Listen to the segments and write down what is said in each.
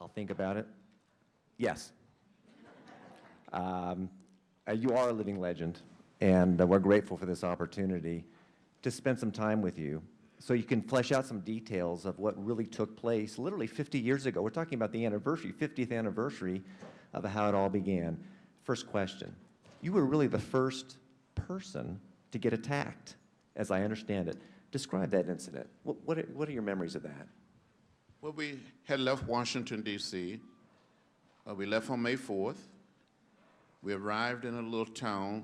I'll think about it. Yes. You are a living legend, and we're grateful for this opportunity to spend some time with you so you can flesh out some details of what really took place literally 50 years ago. We're talking about the anniversary, 50th anniversary of how it all began. First question. You were really the first person to get attacked, as I understand it. Describe that incident. What are your memories of that? Well, we had left Washington, D.C. We left on May 4th. We arrived in a little town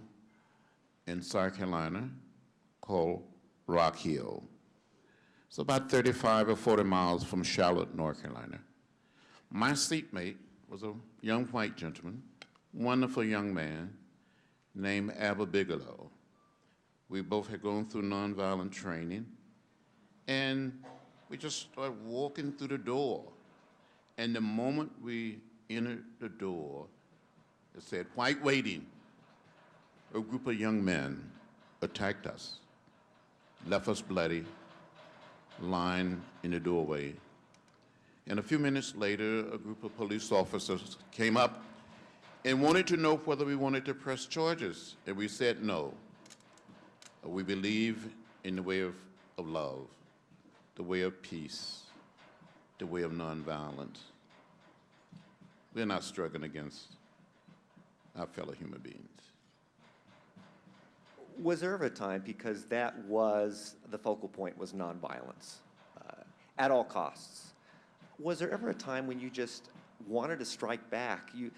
in South Carolina called Rock Hill. It's about 35 or 40 miles from Charlotte, North Carolina. My seatmate was a young white gentleman, wonderful young man named Abba Bigelow. We both had gone through nonviolent training, and we just started walking through the door. And the moment we entered the door, it said, "White waiting." A group of young men attacked us, left us bloody, lying in the doorway. And a few minutes later, a group of police officers came up and wanted to know whether we wanted to press charges. And we said no. We believe in the way of love, the way of peace, the way of nonviolence. We're not struggling against our fellow human beings. Was there ever a time, because that was the focal point, was nonviolence at all costs, was there ever a time when you just wanted to strike back? You,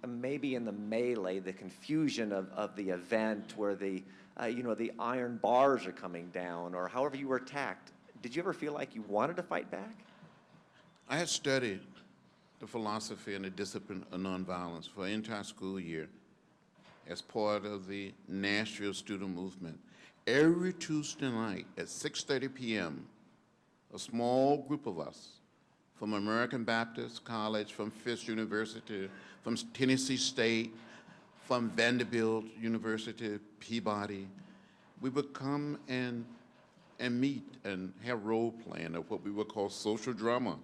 maybe in the melee, the confusion of the event where the iron bars are coming down, or however you were attacked, did you ever feel like you wanted to fight back? I had studied the philosophy and the discipline of nonviolence for an entire school year as part of the Nashville student movement. Every Tuesday night at 6:30 p.m., a small group of us from American Baptist College, from Fisk University, from Tennessee State, from Vanderbilt University, Peabody, we would come and meet and have role playing of what we would call social drama.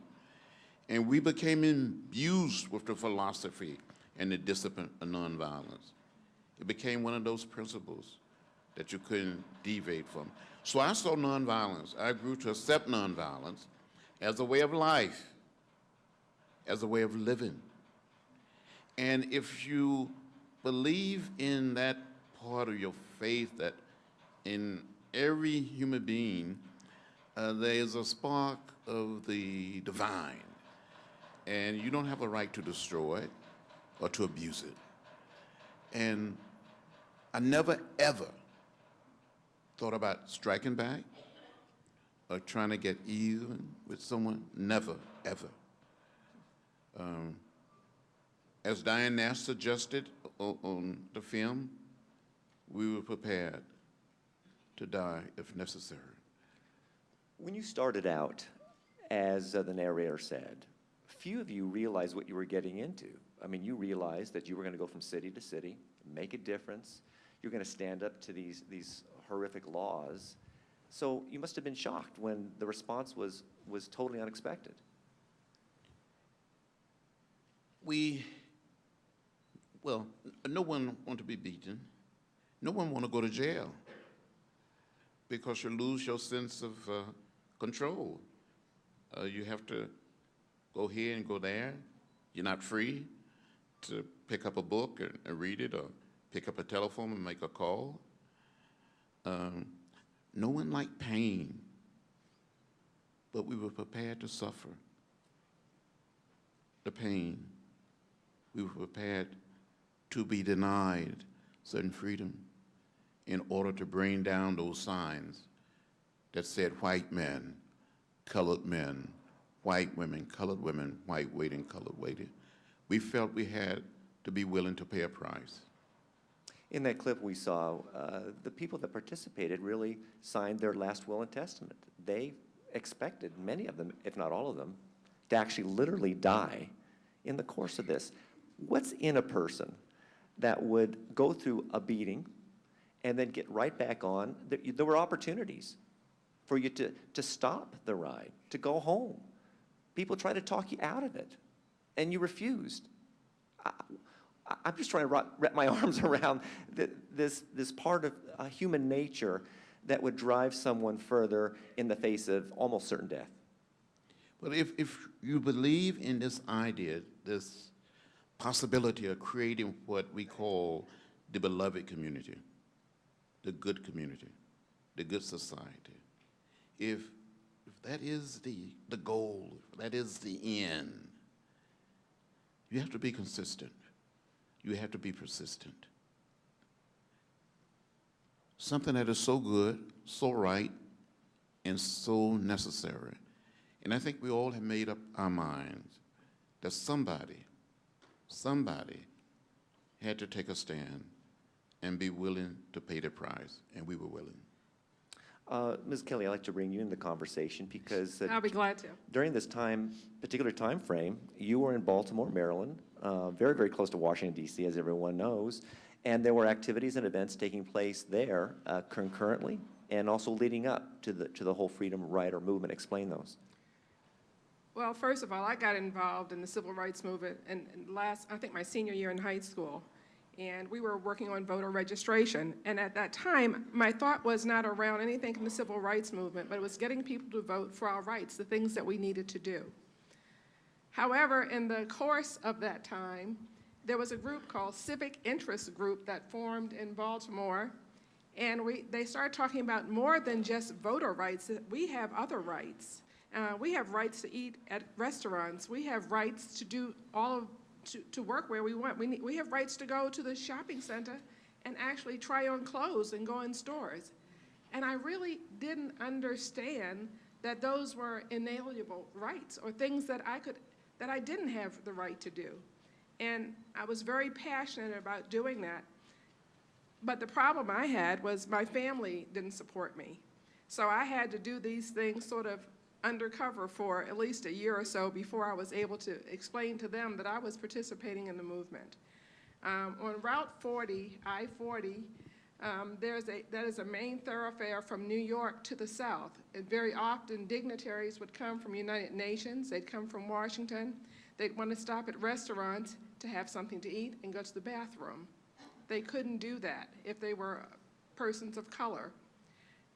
And we became imbued with the philosophy and the discipline of nonviolence. It became one of those principles that you couldn't deviate from. So I saw nonviolence. I grew to accept nonviolence as a way of life, as a way of living. And if you believe in that part of your faith, that in every human being there is a spark of the divine, and you don't have a right to destroy it or to abuse it. And I never, ever thought about striking back or trying to get even with someone. Never, ever. As Diane Nash suggested on the film, we were prepared to die if necessary. When you started out, as the narrator said, few of you realized what you were getting into. I mean, you realized that you were going to go from city to city, make a difference. You're going to stand up to these horrific laws. So you must have been shocked when the response was totally unexpected. Well, no one wants to be beaten. No one wants to go to jail because you lose your sense of control. You have to go here and go there. You're not free to pick up a book and read it, or pick up a telephone and make a call. No one liked pain, but we were prepared to suffer the pain. We were prepared to be denied certain freedom in order to bring down those signs that said white men, colored men, white women, colored women, white waiting, colored waiting. We felt we had to be willing to pay a price. In that clip we saw, the people that participated really signed their last will and testament. They expected, many of them, if not all of them, to actually literally die in the course of this. What's in a person that would go through a beating and then get right back on? There were opportunities for you to stop the ride, to go home. People try to talk you out of it. and you refused. I'm just trying to wrap my arms around this part of human nature that would drive someone further in the face of almost certain death. But if you believe in this idea, this possibility of creating what we call the beloved community, the good community, the good society, if that is the goal, if that is the end, you have to be consistent. You have to be persistent. Something that is so good, so right, and so necessary. And I think we all have made up our minds that somebody had to take a stand and be willing to pay the price, and we were willing. Ms. Kelly, I'd like to bring you in the conversation because I'll be glad to. during this particular time frame, you were in Baltimore, Maryland, very, very close to Washington, D.C., as everyone knows, and there were activities and events taking place there concurrently and also leading up to the whole freedom rider movement. Explain those. Well, first of all, I got involved in the civil rights movement in I think my senior year in high school, and we were working on voter registration. And at that time, my thought was not around anything in the civil rights movement, but it was getting people to vote for our rights, the things that we needed to do. However, in the course of that time, there was a group called Civic Interest Group that formed in Baltimore, and they started talking about more than just voter rights. We have other rights. We have rights to eat at restaurants. We have rights to do to work where we want. We have rights to go to the shopping center and actually try on clothes and go in stores. And I really didn't understand that those were inalienable rights or things that I didn't have the right to do. And I was very passionate about doing that. But the problem I had was my family didn't support me. So I had to do these things sort of undercover for at least a year or so before I was able to explain to them that I was participating in the movement. On Route 40, I-40, that is a main thoroughfare from New York to the south. And very often dignitaries would come from United Nations, they'd come from Washington, they'd want to stop at restaurants to have something to eat and go to the bathroom. They couldn't do that if they were persons of color.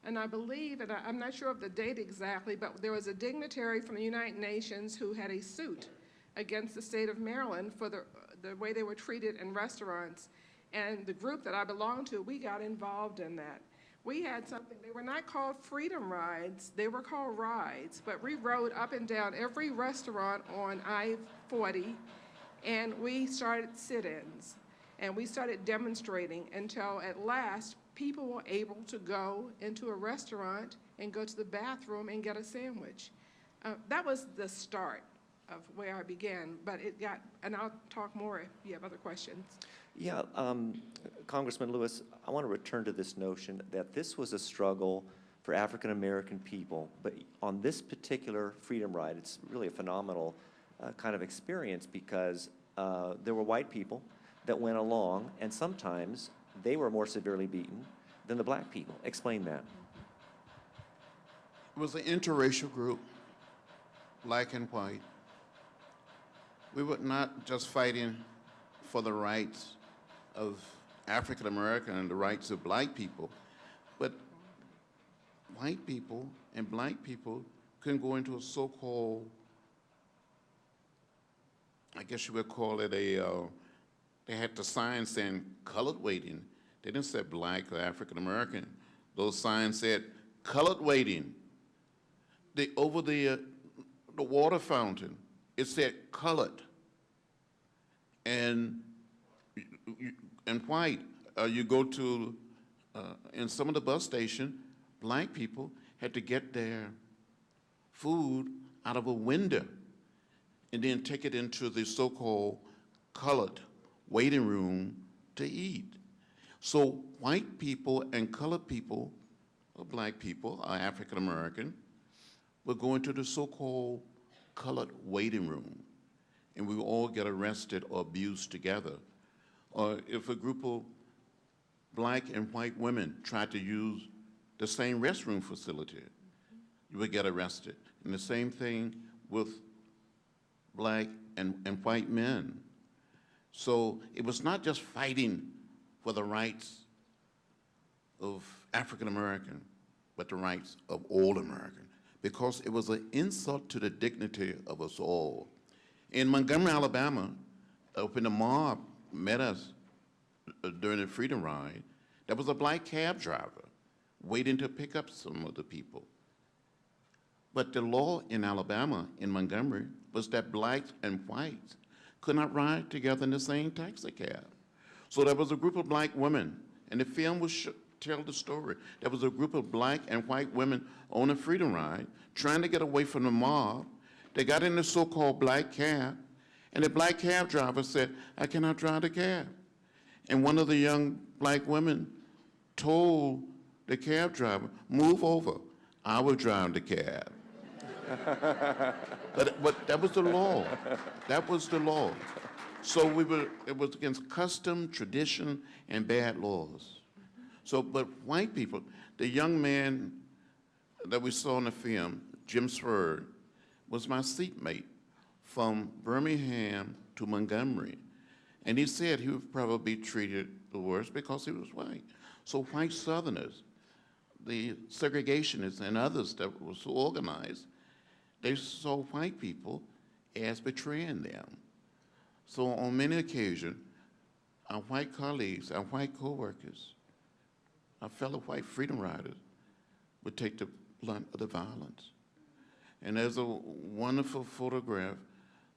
And I believe, and I'm not sure of the date exactly, but there was a dignitary from the United Nations who had a suit against the state of Maryland for the way they were treated in restaurants. And the group that I belonged to, we got involved in that. We had something, they were not called freedom rides, they were called rides, but we rode up and down every restaurant on I-40, and we started sit-ins. And we started demonstrating until at last people were able to go into a restaurant and go to the bathroom and get a sandwich. That was the start of where I began, but it got, and I'll talk more if you have other questions. Yeah, Congressman Lewis, I want to return to this notion that this was a struggle for African American people, but on this particular freedom ride, it's really a phenomenal kind of experience because there were white people that went along, and sometimes they were more severely beaten than the black people. Explain that. It was an interracial group, black and white. We were not just fighting for the rights of African American and the rights of black people, but white people and black people couldn't go into a so-called, I guess you would call it they had the sign saying colored waiting. They didn't say black or African American. Those signs said colored waiting. Over the water fountain, it said colored. And white. You go to, in some of the bus stations, black people had to get their food out of a window and then take it into the so-called colored waiting room to eat. So white people and colored people, or black people, or African American, would go into the so-called colored waiting room, and we would all get arrested or abused together. Or if a group of black and white women tried to use the same restroom facility, you would get arrested. And the same thing with black, and white men. So it was not just fighting for the rights of African American, but the rights of all American, because it was an insult to the dignity of us all. In Montgomery, Alabama, when the mob met us during the Freedom Ride, there was a black cab driver waiting to pick up some of the people. But the law in Alabama, in Montgomery, was that blacks and whites could not ride together in the same taxi cab. So there was a group of black women, and the film will tell the story. There was a group of black and white women on a Freedom Ride trying to get away from the mob. They got in the so-called black cab, and the black cab driver said, "I cannot drive the cab." And one of the young black women told the cab driver, "Move over, I will drive the cab." But that was the law. That was the law. So it was against custom, tradition, and bad laws. So, but white people, the young man that we saw in the film, Jim Swerve, was my seatmate from Birmingham to Montgomery. And he said he would probably be treated the worst because he was white. So white Southerners, the segregationists and others that were so organized, they saw white people as betraying them. So on many occasions, our white colleagues, our white coworkers, our fellow white freedom riders would take the blunt of the violence. And there's a wonderful photograph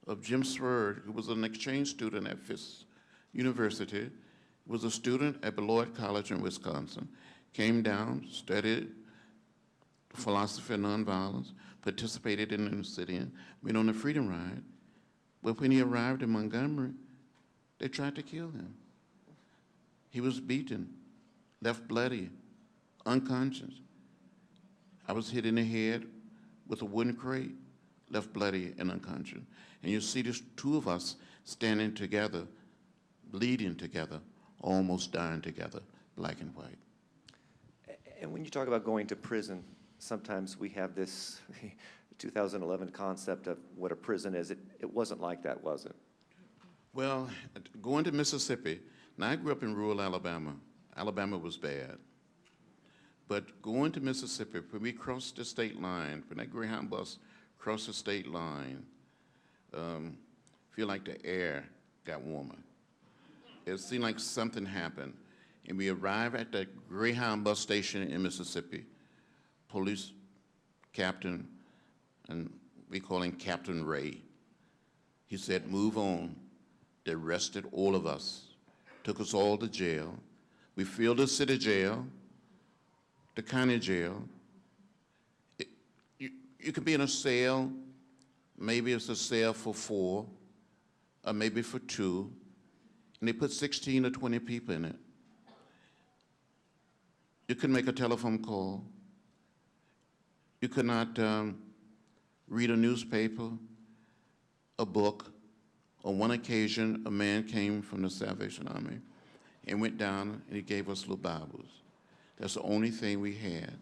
of Jim Swerve, who was an exchange student at Fisk University, was a student at Beloit College in Wisconsin, came down, studied philosophy of nonviolence, participated in the sit-in, went on the Freedom Ride. But when he arrived in Montgomery, they tried to kill him. He was beaten, left bloody, unconscious. I was hit in the head with a wooden crate, left bloody and unconscious. And you see these two of us standing together, bleeding together, almost dying together, black and white. And when you talk about going to prison, sometimes we have this 2011 concept of what a prison is. It wasn't like that, was it? Well, going to Mississippi, now I grew up in rural Alabama. Alabama was bad. But going to Mississippi, when we crossed the state line, when that Greyhound bus crossed the state line, feel like the air got warmer. It seemed like something happened. And we arrived at the Greyhound bus station in Mississippi. Police captain, and we call him Captain Ray. He said, "Move on." They arrested all of us, took us all to jail. We filled the city jail, the county jail. You could be in a cell, maybe it's a cell for 4, or maybe for 2, and they put 16 or 20 people in it. You could make a telephone call. You could not read a newspaper, a book. On one occasion, a man came from the Salvation Army and went down and he gave us little Bibles. That's the only thing we had.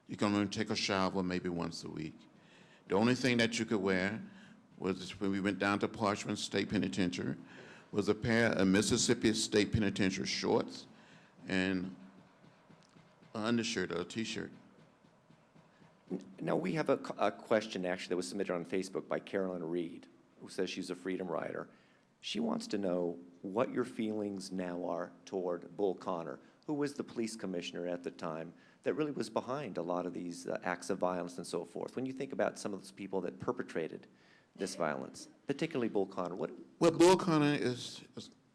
You can only take a shower maybe once a week. The only thing that you could wear was, when we went down to Parchman State Penitentiary, was a pair of Mississippi State Penitentiary shorts and an undershirt or a t-shirt. Now, we have a question actually that was submitted on Facebook by Carolyn Reed, who says she's a freedom rider. She wants to know what your feelings now are toward Bull Connor, who was the police commissioner at the time that really was behind a lot of these acts of violence and so forth. When you think about some of those people that perpetrated this violence, particularly Bull Connor, what? Well, Bull Connor is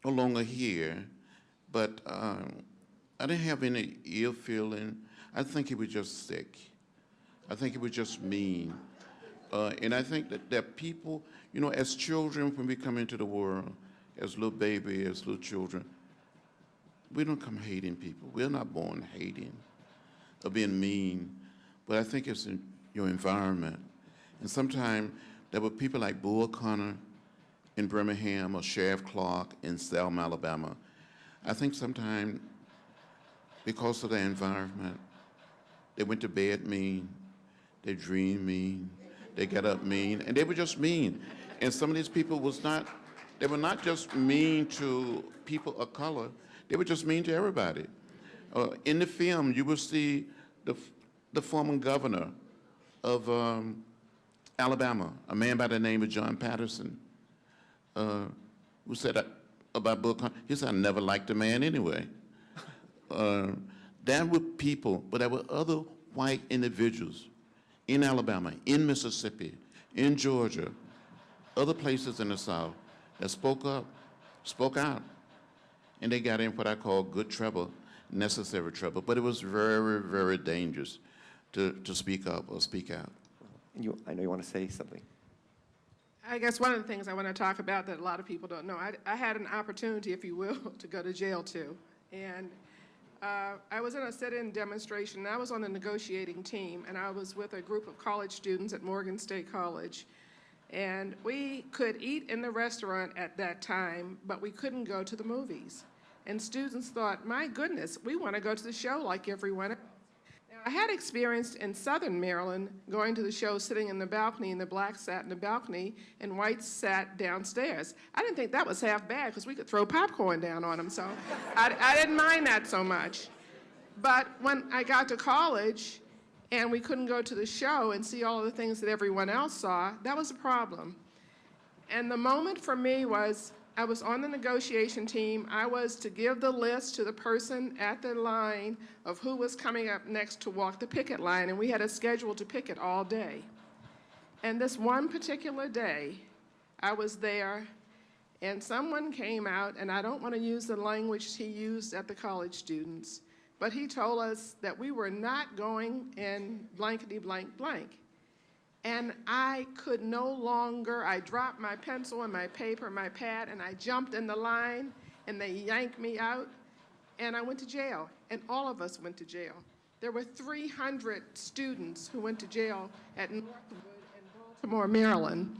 no longer here, but I didn't have any ill feeling. I think he was just sick. I think he was just mean. And I think that people, you know, as children, when we come into the world, as little babies, as little children, we don't come hating people. We're not born hating or being mean, but I think it's in your environment. And sometimes there were people like Bull Connor in Birmingham or Sheriff Clark in Selma, Alabama. I think sometimes because of the environment, they went to bed mean, they dreamed mean, they got up mean, and they were just mean. And some of these people they were not just mean to people of color, they were just mean to everybody. In the film, you will see the former governor of Alabama, a man by the name of John Patterson, who said about Bill Clinton, he said, I never liked the man anyway. There were people, but there were other white individuals in Alabama, in Mississippi, in Georgia, other places in the South that spoke up, spoke out, and they got in what I call good trouble, necessary trouble, but it was very, very dangerous to speak up or speak out. I know you want to say something. I guess one of the things I want to talk about that a lot of people don't know, I had an opportunity, if you will, to go to jail too. And I was in a sit-in demonstration, and I was on the negotiating team, and I was with a group of college students at Morgan State College. And we could eat in the restaurant at that time, but we couldn't go to the movies. And students thought, my goodness, we want to go to the show like everyone else. Now, I had experience in Southern Maryland going to the show, sitting in the balcony, and the blacks sat in the balcony, and whites sat downstairs. I didn't think that was half bad, because we could throw popcorn down on them, so I didn't mind that so much. But when I got to college, and we couldn't go to the show and see all of the things that everyone else saw, that was a problem. And the moment for me was, I was on the negotiation team. I was to give the list to the person at the line of who was coming up next to walk the picket line, and we had a schedule to picket all day. And this one particular day, I was there, and someone came out, and I don't want to use the language he used at the college students, but he told us that we were not going in blankety blank blank. And I could no longer, I dropped my pencil and my paper, my pad, and I jumped in the line, and they yanked me out, and I went to jail, and all of us went to jail. There were 300 students who went to jail at Northwood in Baltimore, Maryland.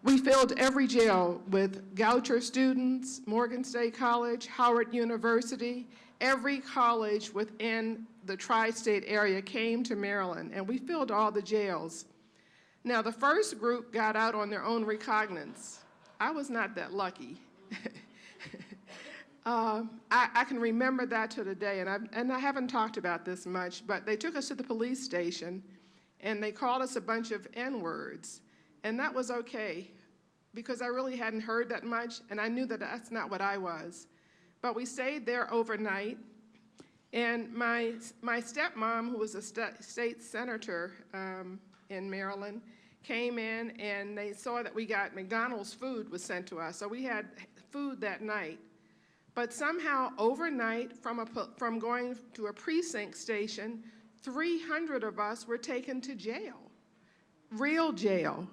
We filled every jail with Goucher students, Morgan State College, Howard University. Every college within the tri-state area came to Maryland, and we filled all the jails. Now, the first group got out on their own recognizance. I was not that lucky. I can remember that to the day, and I haven't talked about this much, but they took us to the police station, and they called us a bunch of N-words, and that was okay, because I really hadn't heard that much, and I knew that that's not what I was. But we stayed there overnight, and my stepmom, who was a state senator in Maryland, came in, and they saw that we got McDonald's food was sent to us, so we had food that night. But somehow, overnight, from going to a precinct station, 300 of us were taken to jail, real jail,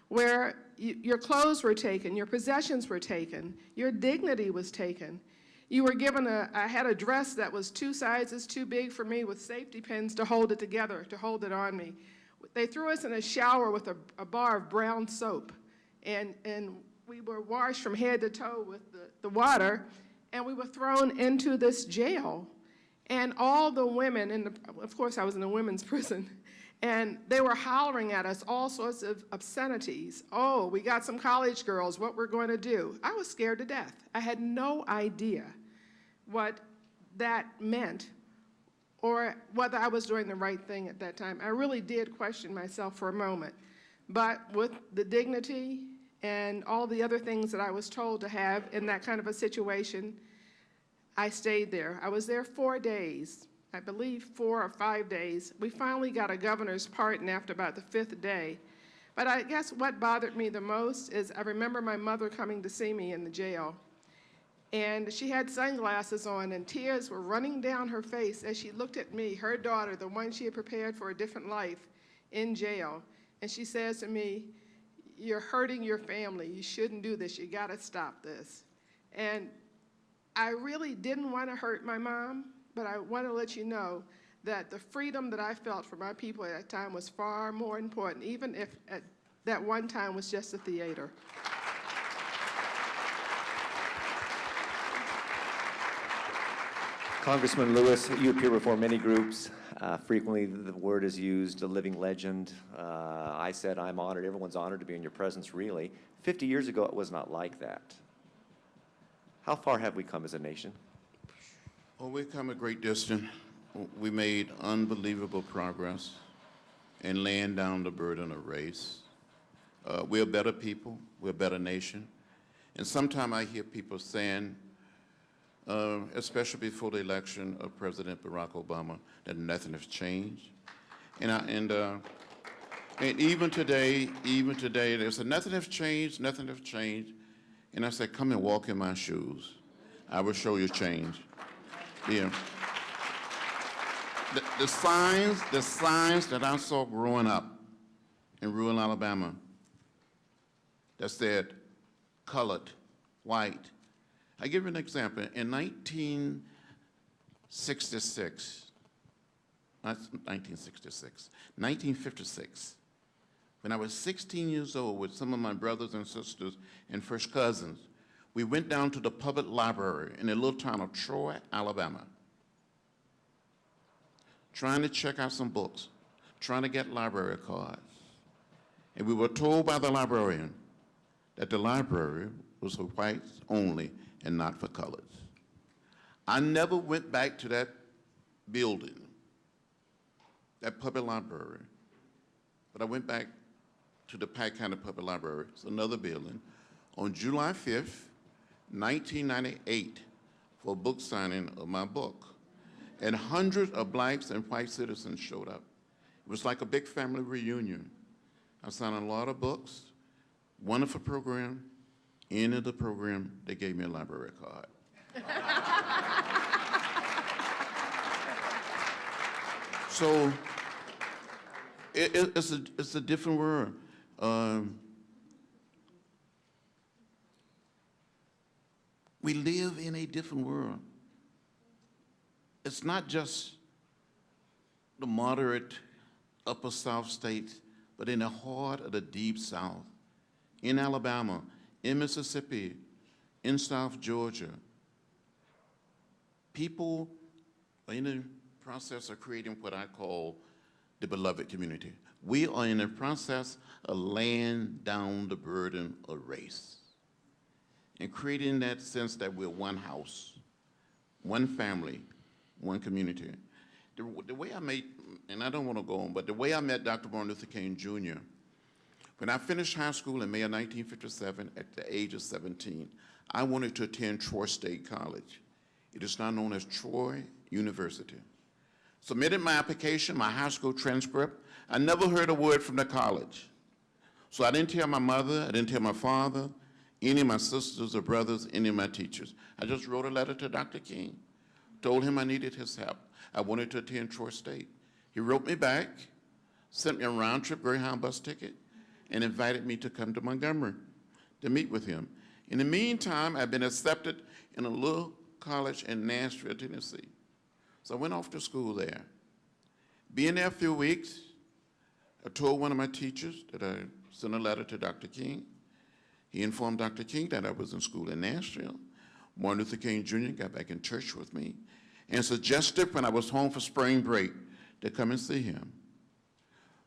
where your clothes were taken, your possessions were taken, your dignity was taken. You were given I had a dress that was 2 sizes too big for me with safety pins to hold it together, to hold it on me. They threw us in a shower with a bar of brown soap, and we were washed from head to toe with the water, and we were thrown into this jail. And all the women, of course I was in a women's prison, and they were hollering at us all sorts of obscenities. Oh, we got some college girls, what we're going to do. I was scared to death. I had no idea what that meant or whether I was doing the right thing at that time. I really did question myself for a moment. But with the dignity and all the other things that I was told to have in that kind of a situation, I stayed there. I was there 4 days. I believe 4 or 5 days. We finally got a governor's pardon after about the 5th day. But I guess what bothered me the most is I remember my mother coming to see me in the jail. And she had sunglasses on, and tears were running down her face as she looked at me, her daughter, the one she had prepared for a different life, in jail. And she says to me, "You're hurting your family. You shouldn't do this. You got to stop this." And I really didn't want to hurt my mom, but I want to let you know that the freedom that I felt for my people at that time was far more important, even if at that one time was just a theater. Congressman Lewis, you appear before many groups. Frequently, the word is used, a living legend. I said I'm honored. Everyone's honored to be in your presence, really. 50 years ago, it was not like that. How far have we come as a nation? Well, we've come a great distance. We made unbelievable progress in laying down the burden of race. We're a better people. We're a better nation. And sometimes I hear people saying, especially before the election of President Barack Obama, that nothing has changed. And even today, they say, nothing has changed, nothing has changed. And I said, come and walk in my shoes. I will show you change. Yeah. The signs that I saw growing up in rural Alabama that said colored, white. I give you an example. In 1956, 1956, when I was 16 years old with some of my brothers and sisters and first cousins, we went down to the public library in the little town of Troy, Alabama, trying to check out some books, trying to get library cards. And we were told by the librarian that the library was for whites only and not for colors. I never went back to that building, that public library, but I went back to the Pike County Public Library, it's another building, on July 5th, 1998, for a book signing of my book. And hundreds of blacks and white citizens showed up. It was like a big family reunion. I signed a lot of books, wonderful program. End of the program, they gave me a library card. So it's a different world. We live in a different world. It's not just the moderate upper South states, but in the heart of the deep South, in Alabama, in Mississippi, in South Georgia. People are in the process of creating what I call the beloved community. We are in the process of laying down the burden of race and creating that sense that we're one house, one family, one community. The way I met, and I don't want to go on, but the way I met Dr. Martin Luther King Jr., when I finished high school in May of 1957 at the age of 17, I wanted to attend Troy State College. It is now known as Troy University. Submitted my application, my high school transcript. I never heard a word from the college. So I didn't tell my mother, I didn't tell my father, any of my sisters or brothers, any of my teachers. I just wrote a letter to Dr. King, told him I needed his help. I wanted to attend Troy State. He wrote me back, sent me a round-trip Greyhound bus ticket, and invited me to come to Montgomery to meet with him. In the meantime, I'd been accepted in a little college in Nashville, Tennessee. So I went off to school there. Being there a few weeks, I told one of my teachers that I sent a letter to Dr. King. He informed Dr. King that I was in school in Nashville. Martin Luther King Jr. got back in touch with me and suggested when I was home for spring break to come and see him.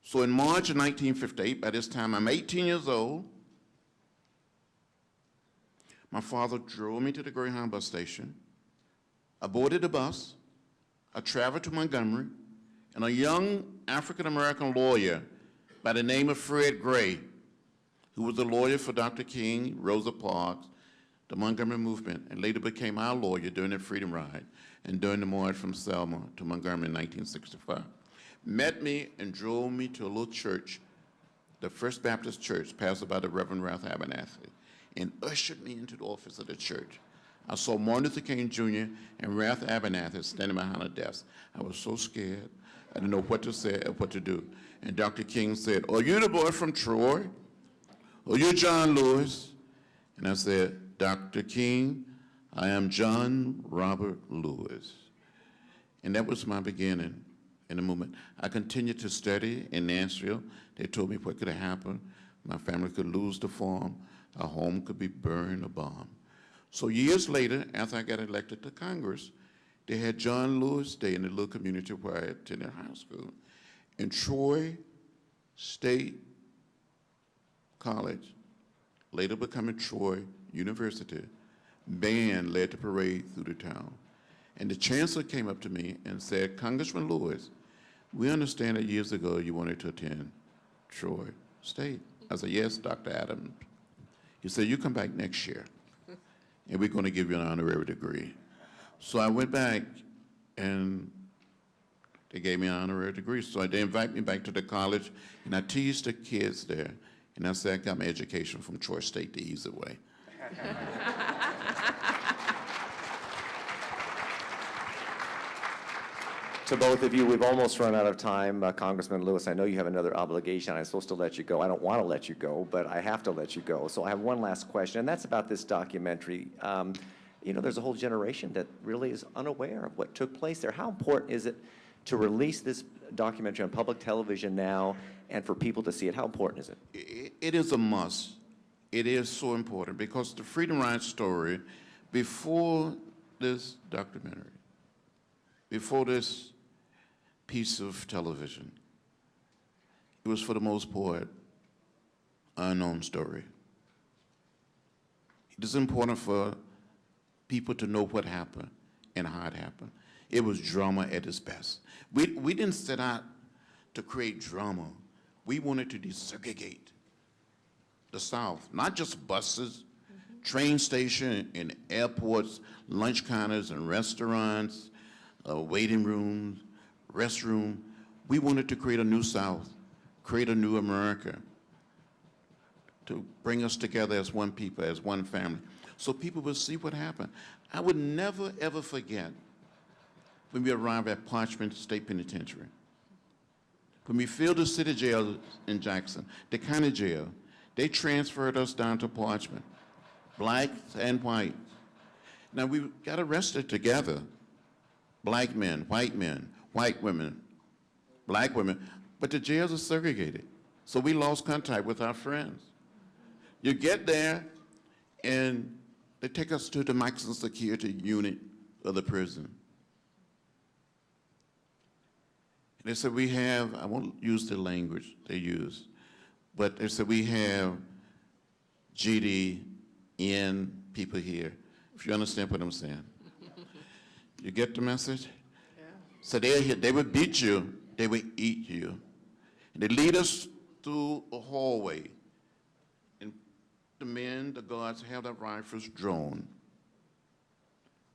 So in March of 1958, by this time I'm 18 years old, my father drove me to the Greyhound bus station. I boarded the bus, I traveled to Montgomery, and a young African-American lawyer by the name of Fred Gray, who was a lawyer for Dr. King, Rosa Parks, the Montgomery movement, and later became our lawyer during the Freedom Ride and during the march from Selma to Montgomery in 1965. Met me and drove me to a little church, the First Baptist Church, pastored by the Reverend Ralph Abernathy, and ushered me into the office of the church. I saw Martin Luther King Jr. and Ralph Abernathy standing behind a desk. I was so scared. I didn't know what to say or what to do. And Dr. King said, "Are you the boy from Troy? Are you John Lewis?" And I said, "Dr. King, I am John Robert Lewis." And that was my beginning in the movement. I continued to study in Nashville. They told me what could happen. My family could lose the farm. Our home could be burned or bombed. So years later, after I got elected to Congress they had John Lewis Day in the little community where I attended high school. And Troy State College, later becoming Troy University, band led the parade through the town. And the chancellor came up to me and said, Congressman Lewis, we understand that years ago you wanted to attend Troy State. I said, yes, Dr. Adams. He said, you come back next year, and we're going to give you an honorary degree. So I went back, and they gave me an honorary degree. So they invited me back to the college, and I teased the kids there, and I said, I got my education from Troy State the easy way. To both of you, we've almost run out of time. Congressman Lewis, I know you have another obligation. I'm supposed to let you go. I don't want to let you go, but I have to let you go. So I have one last question, and that's about this documentary. You know, there's a whole generation that really is unaware of what took place there. How important is it to release this documentary on public television now and for people to see it? How important is it? It is a must. It is so important because the Freedom Ride story, before this documentary, before this piece of television, it was for the most part unknown story. It is important for people to know what happened and how it happened. It was drama at its best. We didn't set out to create drama. We wanted to desegregate the South, not just buses, train station and airports, lunch counters and restaurants, waiting rooms, restroom. We wanted to create a new South, create a new America, to bring us together as one people, as one family, so people would see what happened. I would never, ever forget when we arrived at Parchment State Penitentiary. When we filled the city jail in Jackson, the county jail, they transferred us down to Parchment, blacks and whites. Now, we got arrested together, black men, white women, black women, but the jails are segregated. So we lost contact with our friends. You get there, and they take us to the maximum security unit of the prison. And they said, we have, I won't use the language they use, but they said, we have GDN people here, if you understand what I'm saying. You get the message? Yeah. So they would beat you, they would eat you. And they lead us through a hallway. And the men, the guards, have their rifles drawn.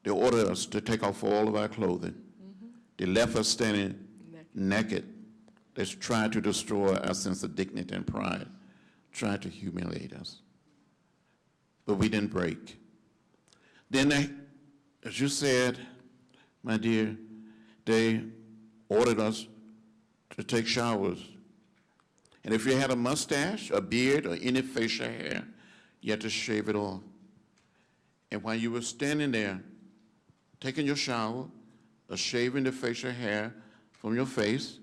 They ordered us to take off all of our clothing. They left us standing naked. They tried to destroy our sense of dignity and pride, tried to humiliate us. But we didn't break. Then they, as you said, my dear, they ordered us to take showers. And if you had a mustache, a beard, or any facial hair, you had to shave it off. And while you were standing there, taking your shower, or shaving the facial hair from your face,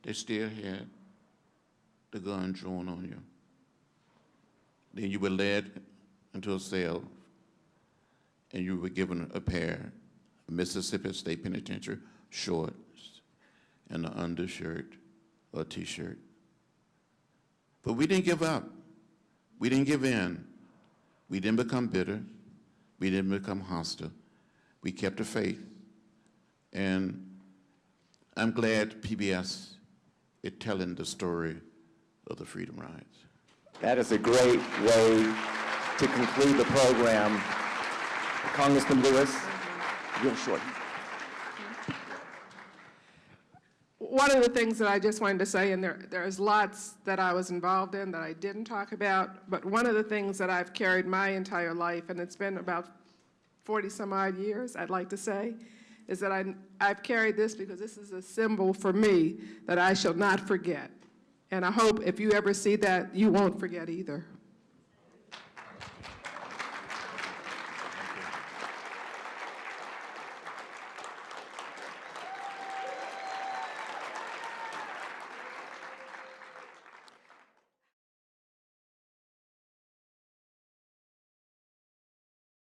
they still had the gun drawn on you. Then you were led into a cell, and you were given a pair of Mississippi State Penitentiary shorts and an undershirt or a t-shirt. But we didn't give up. We didn't give in. We didn't become bitter. We didn't become hostile. We kept the faith. And I'm glad PBS is telling the story of the Freedom Rides. That is a great way to conclude the program. Congressman Lewis, real short. One of the things that I just wanted to say, and there's lots that I was involved in that I didn't talk about, but one of the things that I've carried my entire life, and it's been about 40-some-odd years, I'd like to say, is that I've carried this because this is a symbol for me that I shall not forget. And I hope if you ever see that, you won't forget either.